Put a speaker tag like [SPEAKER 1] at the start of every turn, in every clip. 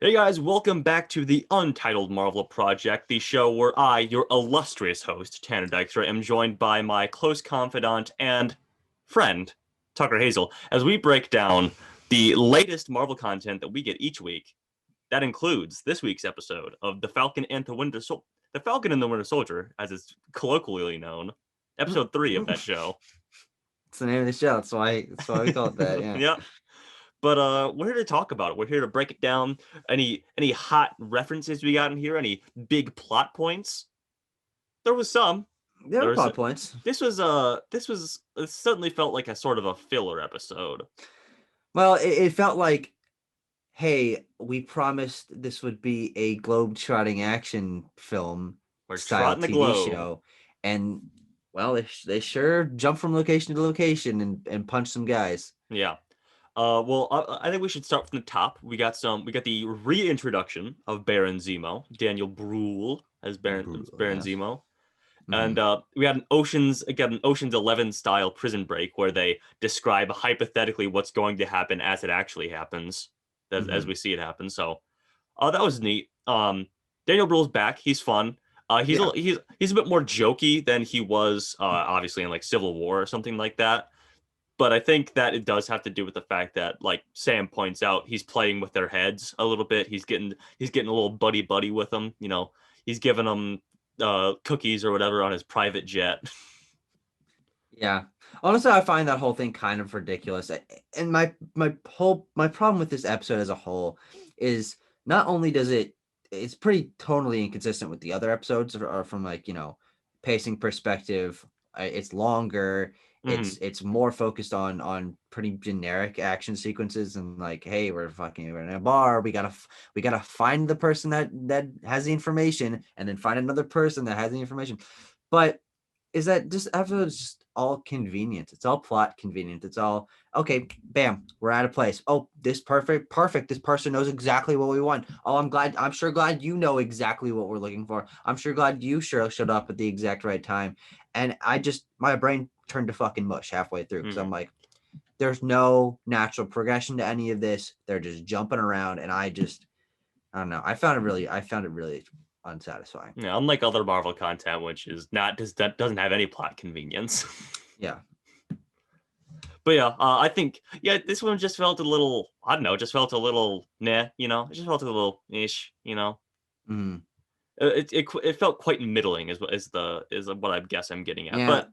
[SPEAKER 1] Hey guys, welcome back to the Untitled Marvel Project, the show where I, your illustrious host, Tanner Dykstra, am joined by my close confidant and friend, Tucker Hazel, as we break down the latest Marvel content that we get each week. That includes this week's episode of The Falcon and the Winter Soldier, as it's colloquially known, episode 3 of that show.
[SPEAKER 2] It's the name of the show. That's why we call it that. Yeah.
[SPEAKER 1] Yeah. But we're here to talk about it. We're here to break it down. Any hot references we got in here? Any big plot points? There was some.
[SPEAKER 2] There
[SPEAKER 1] There
[SPEAKER 2] were
[SPEAKER 1] was.
[SPEAKER 2] plot points.
[SPEAKER 1] This was. It certainly felt like a sort of a filler episode.
[SPEAKER 2] Well, it felt like, hey, we promised this would be a globe-trotting action film
[SPEAKER 1] We're
[SPEAKER 2] style
[SPEAKER 1] trotting the
[SPEAKER 2] TV
[SPEAKER 1] globe.
[SPEAKER 2] show, and well, they sure jump from location to location and punch some guys.
[SPEAKER 1] Yeah. Well, I think we should start from the top. We got the reintroduction of Baron Zemo, Daniel Bruhl as Baron
[SPEAKER 2] Yes.
[SPEAKER 1] Zemo.
[SPEAKER 2] Mhm.
[SPEAKER 1] And we had an Ocean's 11 style prison break where they describe hypothetically what's going to happen as it actually happens, as we see it happen. So that was neat. Daniel Bruhl's back. He's fun.
[SPEAKER 2] Yeah.
[SPEAKER 1] He's a bit more jokey than he was obviously in like Civil War or something like that. But I think that it does have to do with the fact that, like Sam points out, he's playing with their heads a little bit. He's getting a little buddy with them. You know, he's giving them cookies or whatever on his private jet.
[SPEAKER 2] Yeah. Honestly, I find that whole thing kind of ridiculous. And my problem with this episode as a whole is not only it's pretty tonally inconsistent with the other episodes or from like, pacing perspective. It's longer.
[SPEAKER 1] Mhm.
[SPEAKER 2] It's more focused on pretty generic action sequences and like, hey, we're in a bar. We gotta find the person that has the information and then find another person that has the information. But is that this episode is just all convenient. It's all plot convenient. It's all okay. Bam, we're at a place. Oh, this perfect. This person knows exactly what we want. Oh, I'm sure glad you know exactly what we're looking for. I'm sure glad you sure showed up at the exact right time. And my brain turned to fucking mush halfway through because I'm
[SPEAKER 1] Mhm.
[SPEAKER 2] like, there's no natural progression to any of this. They're just jumping around, and I don't know. I found it really unsatisfying.
[SPEAKER 1] Yeah, unlike other Marvel content, which is not that doesn't have any plot convenience.
[SPEAKER 2] Yeah.
[SPEAKER 1] But yeah, I think this one just felt a little. I don't know, just felt a little nah. It just felt a little ish.
[SPEAKER 2] Mm.
[SPEAKER 1] It felt quite middling, is what I guess I'm getting at.
[SPEAKER 2] Yeah.
[SPEAKER 1] But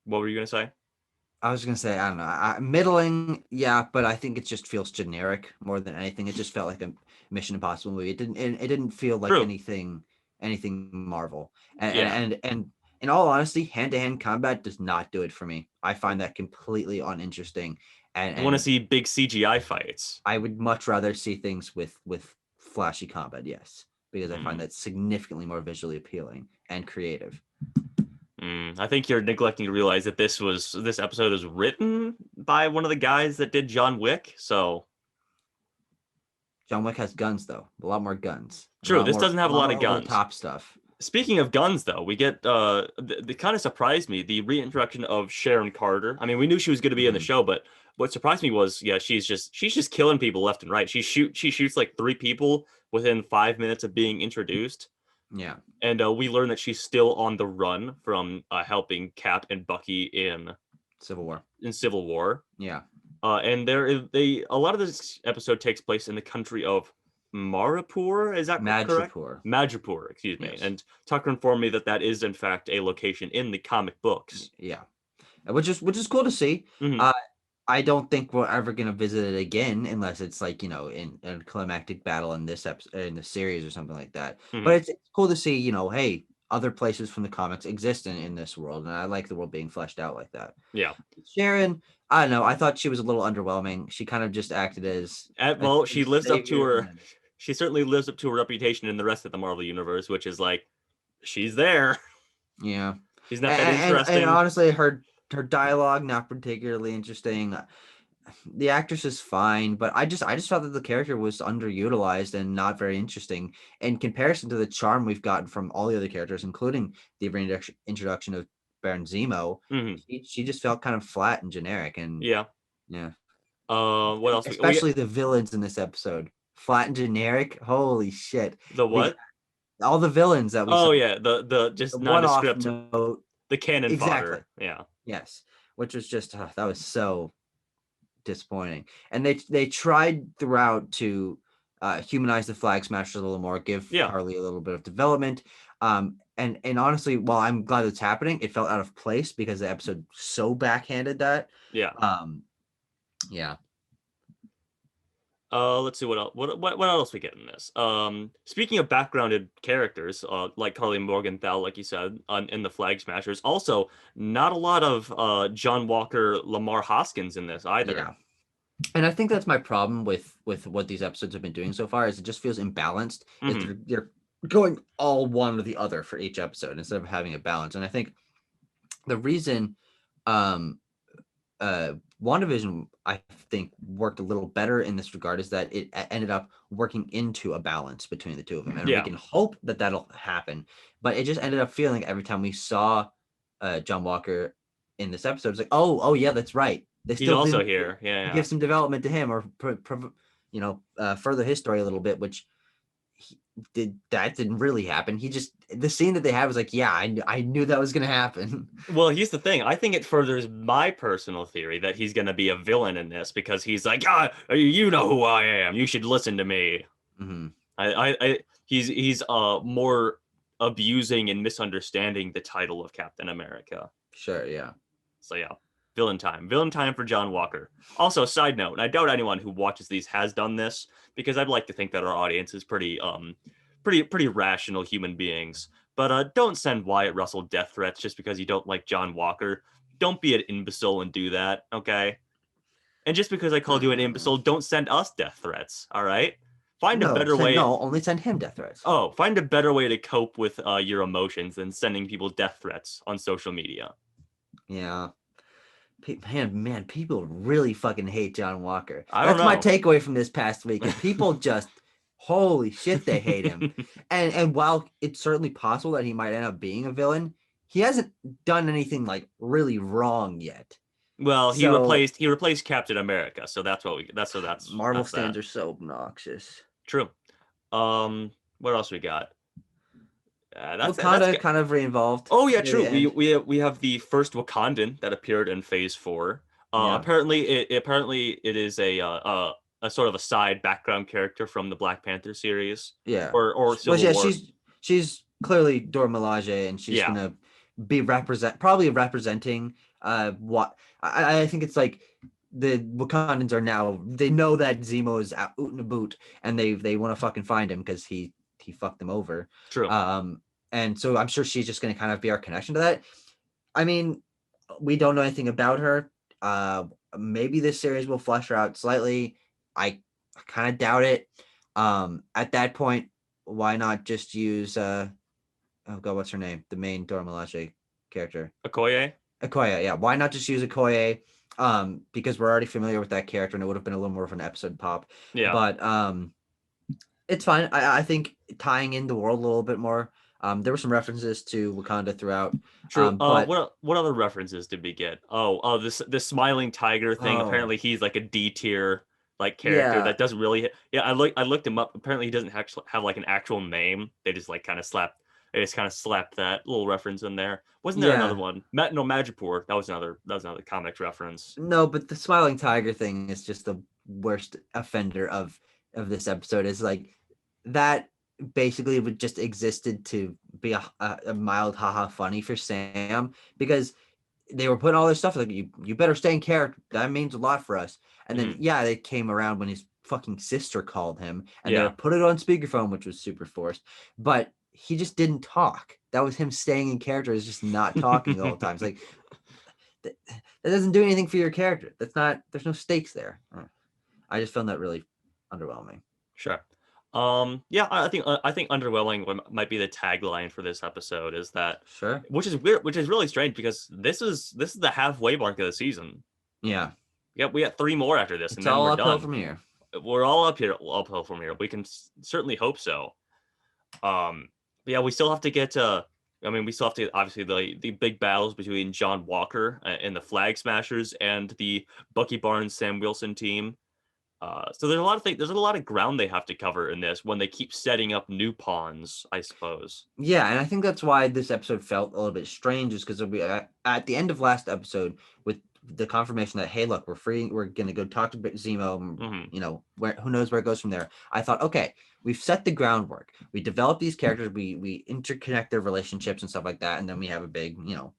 [SPEAKER 1] what were you gonna say?
[SPEAKER 2] I was gonna say, I don't know, middling, yeah, but I think it just feels generic more than anything. It just felt like a Mission Impossible movie. It didn't feel like
[SPEAKER 1] True.
[SPEAKER 2] anything Marvel. And
[SPEAKER 1] Yeah.
[SPEAKER 2] in all honesty, hand to hand combat does not do it for me. I find that completely uninteresting,
[SPEAKER 1] You want to
[SPEAKER 2] and
[SPEAKER 1] see big CGI fights.
[SPEAKER 2] I would much rather see things with flashy combat. Yes, because I find
[SPEAKER 1] Mm.
[SPEAKER 2] that significantly more visually appealing and creative.
[SPEAKER 1] I think you're neglecting to realize that this episode is written by one of the guys that did John Wick. So
[SPEAKER 2] John Wick has guns though, a lot more guns,
[SPEAKER 1] true, this doesn't
[SPEAKER 2] a
[SPEAKER 1] have a
[SPEAKER 2] lot
[SPEAKER 1] lot
[SPEAKER 2] more
[SPEAKER 1] of
[SPEAKER 2] over the
[SPEAKER 1] guns.
[SPEAKER 2] top stuff.
[SPEAKER 1] Speaking of guns, though, we get it kind of surprised me, the reintroduction of Sharon Carter. I mean, we knew she was going to be in the
[SPEAKER 2] Mhm.
[SPEAKER 1] show, but what surprised me was, yeah, she's just killing people left and right. She shoots like 3 people within 5 minutes of being introduced,
[SPEAKER 2] Yeah.
[SPEAKER 1] and we learn that she's still on the run from helping Cap and Bucky
[SPEAKER 2] Civil War.
[SPEAKER 1] in Civil War.
[SPEAKER 2] Yeah.
[SPEAKER 1] And a lot of this episode takes place in the country of Maripur. Is that correct?
[SPEAKER 2] Madripoor.
[SPEAKER 1] Madripoor, excuse me.
[SPEAKER 2] Yes.
[SPEAKER 1] And Tucker informed me that that is in fact a location in the comic books.
[SPEAKER 2] Yeah. Which is cool to see.
[SPEAKER 1] Hmm.
[SPEAKER 2] Uh, I don't think we're ever gonna visit it again unless it's like in a climactic battle in this episode in the series or something like that.
[SPEAKER 1] Hmm.
[SPEAKER 2] But it's cool to see. Hey, other places from the comics exist in this world, and I like the world being fleshed out like that.
[SPEAKER 1] Yeah.
[SPEAKER 2] Sharon, I don't know. I thought she was a little underwhelming. She kind of just acted as a
[SPEAKER 1] Well, she lives up to
[SPEAKER 2] savior, and
[SPEAKER 1] her.
[SPEAKER 2] then
[SPEAKER 1] She certainly lives up to her reputation in the rest of the Marvel universe, which is like she's there.
[SPEAKER 2] yeah.
[SPEAKER 1] She's not that
[SPEAKER 2] And
[SPEAKER 1] interesting.
[SPEAKER 2] honestly, her dialogue not particularly interesting. The actress is fine, but I just felt that the character was underutilized and not very interesting in comparison to the charm we've gotten from all the other characters, including the introduction of Baron Zemo.
[SPEAKER 1] Hmm.
[SPEAKER 2] She just felt kind of flat and generic, and
[SPEAKER 1] Yeah.
[SPEAKER 2] yeah.
[SPEAKER 1] What else?
[SPEAKER 2] Especially the villains in this episode. Flat and generic. Holy shit.
[SPEAKER 1] The what?
[SPEAKER 2] All the villains that we saw.
[SPEAKER 1] Oh yeah, the
[SPEAKER 2] The
[SPEAKER 1] just
[SPEAKER 2] one-off
[SPEAKER 1] nondescript,
[SPEAKER 2] note.
[SPEAKER 1] the cannon
[SPEAKER 2] Exactly.
[SPEAKER 1] fodder. Yeah.
[SPEAKER 2] Yes. Which was just that was so disappointing. And they tried throughout to humanize the Flag Smashers a little more, give
[SPEAKER 1] Yeah.
[SPEAKER 2] Harley a little bit of development. And honestly, while I'm glad it's happening, it felt out of place because the episode so backhanded that.
[SPEAKER 1] Yeah.
[SPEAKER 2] Yeah.
[SPEAKER 1] Let's see what else. What else we get in this? Speaking of backgrounded characters, like Carly Morgenthau, like you said, in the Flag Smashers. Also, not a lot of John Walker, Lamar Hoskins in this either.
[SPEAKER 2] Yeah. And I think that's my problem with what these episodes have been doing so far is it just feels imbalanced. They're going all one or the other for each episode instead of having a balance. And I think the reason WandaVision, I think, worked a little better in this regard is that it ended up working into a balance between the two of them. And we can hope that that'll happen. But it just ended up feeling every time we saw John Walker in this episode, it's like, oh yeah, that's right.
[SPEAKER 1] He's also here. Yeah.
[SPEAKER 2] Give some development to him or, further his story a little bit, which didn't really happen. The scene that they had was like, yeah, I knew that was going to happen.
[SPEAKER 1] Well, here's the thing. I think it furthers my personal theory that he's going to be a villain in this because he's like, you know who I am. You should listen to me.
[SPEAKER 2] Mm-hmm.
[SPEAKER 1] He's more abusing and misunderstanding the title of Captain America.
[SPEAKER 2] Sure, yeah.
[SPEAKER 1] So yeah, villain time for John Walker. Also, side note, and I doubt anyone who watches these has done this because I'd like to think that our audience is pretty rational human beings. But don't send Wyatt Russell death threats just because you don't like John Walker. Don't be an imbecile and do that, okay? And just because I called you an imbecile, don't send us death threats, all right? Find a better way.
[SPEAKER 2] No, only send him death threats.
[SPEAKER 1] Oh, find a better way to cope with your emotions than sending people death threats on social media.
[SPEAKER 2] Yeah. Man, people really fucking hate John Walker.
[SPEAKER 1] That's
[SPEAKER 2] my takeaway from this past week. And people just, holy shit, they hate him. and while it's certainly possible that he might end up being a villain, he hasn't done anything like really wrong yet.
[SPEAKER 1] Well, he replaced Captain America, so that's
[SPEAKER 2] Marvel stands are so obnoxious.
[SPEAKER 1] True. What else we got?
[SPEAKER 2] Wakanda kind of re-involved.
[SPEAKER 1] Oh yeah, true. We have the first Wakandan that appeared in Phase 4. Apparently it is a sort of a side background character from the Black Panther series.
[SPEAKER 2] Yeah.
[SPEAKER 1] Or Civil War.
[SPEAKER 2] She's clearly Dora Milaje, and she's gonna be representing what I think it's like the Wakandans are now, they know that Zemo is out and about, and they want to fucking find him because he fucked them over.
[SPEAKER 1] True.
[SPEAKER 2] And so I'm sure she's just going to kind of be our connection to that. I mean, we don't know anything about her. Maybe this series will flesh her out slightly. I kind of doubt it. At that point, why not just use oh god, what's her name? The main Dora Milaje character.
[SPEAKER 1] Okoye,
[SPEAKER 2] yeah. Why not just use Okoye? Because we're already familiar with that character, and it would have been a little more of an episode pop.
[SPEAKER 1] Yeah.
[SPEAKER 2] But it's fine. I think tying in the world a little bit more. There were some references to Wakanda throughout.
[SPEAKER 1] True. What other references did we get? This smiling tiger thing.
[SPEAKER 2] Oh.
[SPEAKER 1] Apparently, he's like a D tier like character that doesn't really. Yeah, I looked him up. Apparently, he doesn't actually have like an actual name. They just kind of slapped that little reference in there. Wasn't there another one? Madripoor. That was another comics reference.
[SPEAKER 2] No, but the smiling tiger thing is just the worst offender of this episode. Is like that basically would just existed to be a mild haha funny for Sam, because they were putting all this stuff like you better stay in character. That means a lot for us. And then they came around when his fucking sister called him and they put it on speakerphone, which was super forced. But he just didn't talk. That was him staying in character, is just not talking all the time. It's like that doesn't do anything for your character. There's no stakes there. I just found that really underwhelming.
[SPEAKER 1] Sure. I think underwhelming might be the tagline for this episode, is that
[SPEAKER 2] sure,
[SPEAKER 1] which is weird, which is really strange because this is the halfway mark of the season.
[SPEAKER 2] Yeah,
[SPEAKER 1] we got 3 more after this,
[SPEAKER 2] it's
[SPEAKER 1] and then
[SPEAKER 2] all
[SPEAKER 1] we're
[SPEAKER 2] uphill
[SPEAKER 1] done.
[SPEAKER 2] from here.
[SPEAKER 1] We're all uphill from here. We can certainly hope so. We still have to get to I mean, we still have to obviously the big battles between John Walker and the Flag Smashers and the Bucky Barnes Sam Wilson team. So there's a lot of things. There's a lot of ground they have to cover in this when they keep setting up new pawns, I suppose.
[SPEAKER 2] Yeah, and I think that's why this episode felt a little bit strange, is because at the end of last episode, with the confirmation that, hey, look, we're free, we're gonna go talk to Zemo,
[SPEAKER 1] Mm-hmm.
[SPEAKER 2] you know, who knows where it goes from there. I thought, okay, we've set the groundwork, we develop these characters, we interconnect their relationships and stuff like that, and then we have a big, you know,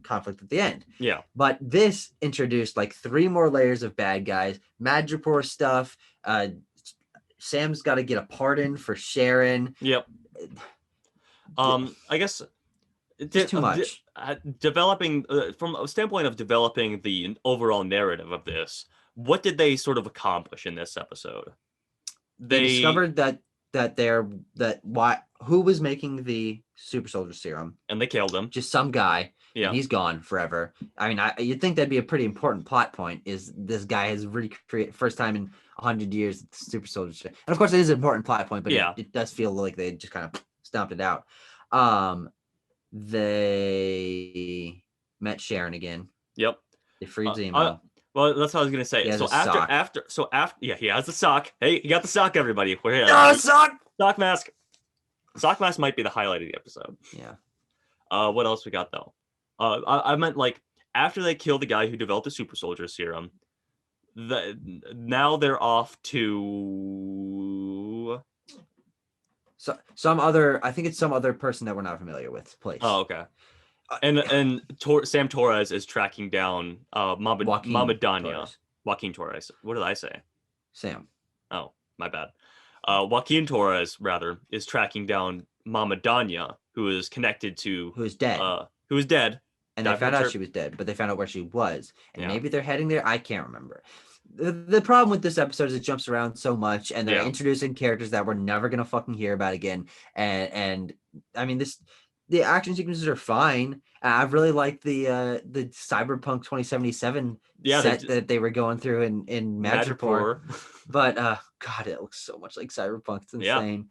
[SPEAKER 2] conflict at the end.
[SPEAKER 1] Yeah.
[SPEAKER 2] But this introduced like 3 more layers of bad guys, Madripoor stuff. Sam's got to get a pardon for Sharon.
[SPEAKER 1] Yep. I guess
[SPEAKER 2] It's too much.
[SPEAKER 1] Developing from a standpoint of developing the overall narrative of this, what did they sort of accomplish in this episode?
[SPEAKER 2] They discovered who was making the super soldier serum,
[SPEAKER 1] and they killed him.
[SPEAKER 2] just some guy.
[SPEAKER 1] Yeah.
[SPEAKER 2] And he's gone forever. I mean, you'd think that'd be a pretty important plot point, is this guy has recreated first time in 100 years the super soldier serum. And of course it is an important plot point, but
[SPEAKER 1] Yeah.
[SPEAKER 2] it does feel like they just kind of stomped it out. They met Sharon again.
[SPEAKER 1] Yep.
[SPEAKER 2] They freed Zemo.
[SPEAKER 1] Well, that's what I was gonna say.
[SPEAKER 2] He has
[SPEAKER 1] So
[SPEAKER 2] a sock.
[SPEAKER 1] after, yeah, he has the sock. Hey, he got the sock, everybody. We're here.
[SPEAKER 2] Sock!
[SPEAKER 1] Sock mask. Sock mask might be the highlight of the episode.
[SPEAKER 2] Yeah.
[SPEAKER 1] What else we got though? I meant like after they kill the guy who developed the super soldier serum, now they're off to
[SPEAKER 2] So I think it's some other person that we're not familiar with place.
[SPEAKER 1] Oh, okay. And Sam Torres is tracking down Mama Danya.
[SPEAKER 2] Torres.
[SPEAKER 1] Joaquin Torres. What did I say?
[SPEAKER 2] Sam.
[SPEAKER 1] Oh, my bad. Joaquin Torres, rather, is tracking down Mama Danya, who is connected to...
[SPEAKER 2] Who is dead.
[SPEAKER 1] Who is dead.
[SPEAKER 2] And they found out she was dead, but they found out where she was. And
[SPEAKER 1] Yeah.
[SPEAKER 2] maybe they're heading there. I can't remember. The problem with this episode is it jumps around so much, and they're introducing characters that we're never going to fucking hear about again. And I mean, the action sequences are fine. I really like the Cyberpunk 2077 set that they were going through in Madripoor. But God, it looks so much like Cyberpunk. It's insane.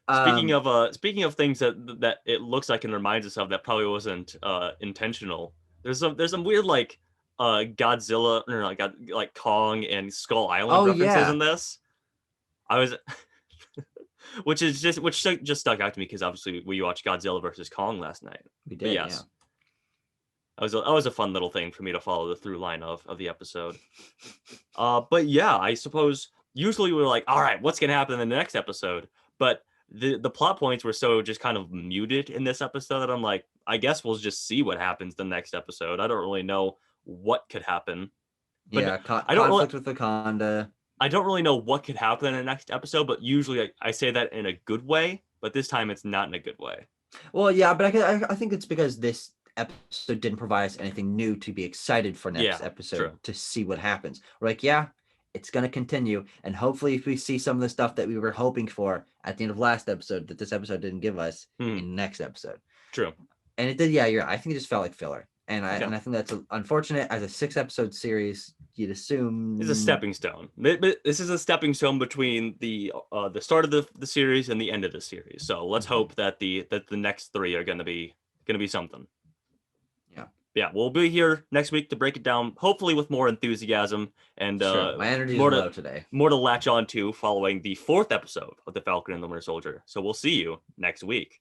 [SPEAKER 1] Speaking of things that it looks like and reminds us of that probably wasn't intentional. There's some weird like Godzilla or like Kong and Skull Island references in this. I was which just stuck out to me because obviously we watched Godzilla versus Kong last night.
[SPEAKER 2] We did. Yes. Yeah.
[SPEAKER 1] That was a fun little thing for me to follow the through line of the episode. But yeah, I suppose usually we're like, all right, what's gonna happen in the next episode? But the plot points were so just kind of muted in this episode that I'm like, I guess we'll just see what happens the next episode. I don't really know what could happen.
[SPEAKER 2] But yeah, conflict with Wakanda.
[SPEAKER 1] I don't really know what could happen in the next episode, but usually I say that in a good way, but this time it's not in a good way.
[SPEAKER 2] Well, yeah, but I think it's because this episode didn't provide us anything new to be excited for next episode to see what happens. We're like, yeah, it's going to continue. And hopefully if we see some of the stuff that we were hoping for at the end of last episode that this episode didn't give us in the next episode.
[SPEAKER 1] True.
[SPEAKER 2] And it did, yeah, I think it just felt like filler. And I think that's unfortunate. As a 6-episode series, you'd assume
[SPEAKER 1] it's a stepping stone. This is a stepping stone between the start of the series and the end of the series. So let's hope that the next 3 are gonna be something. Yeah, we'll be here next week to break it down, hopefully with more enthusiasm and
[SPEAKER 2] my energy is low today.
[SPEAKER 1] More to latch on to following the 4th episode of the Falcon and the Winter Soldier. So we'll see you next week.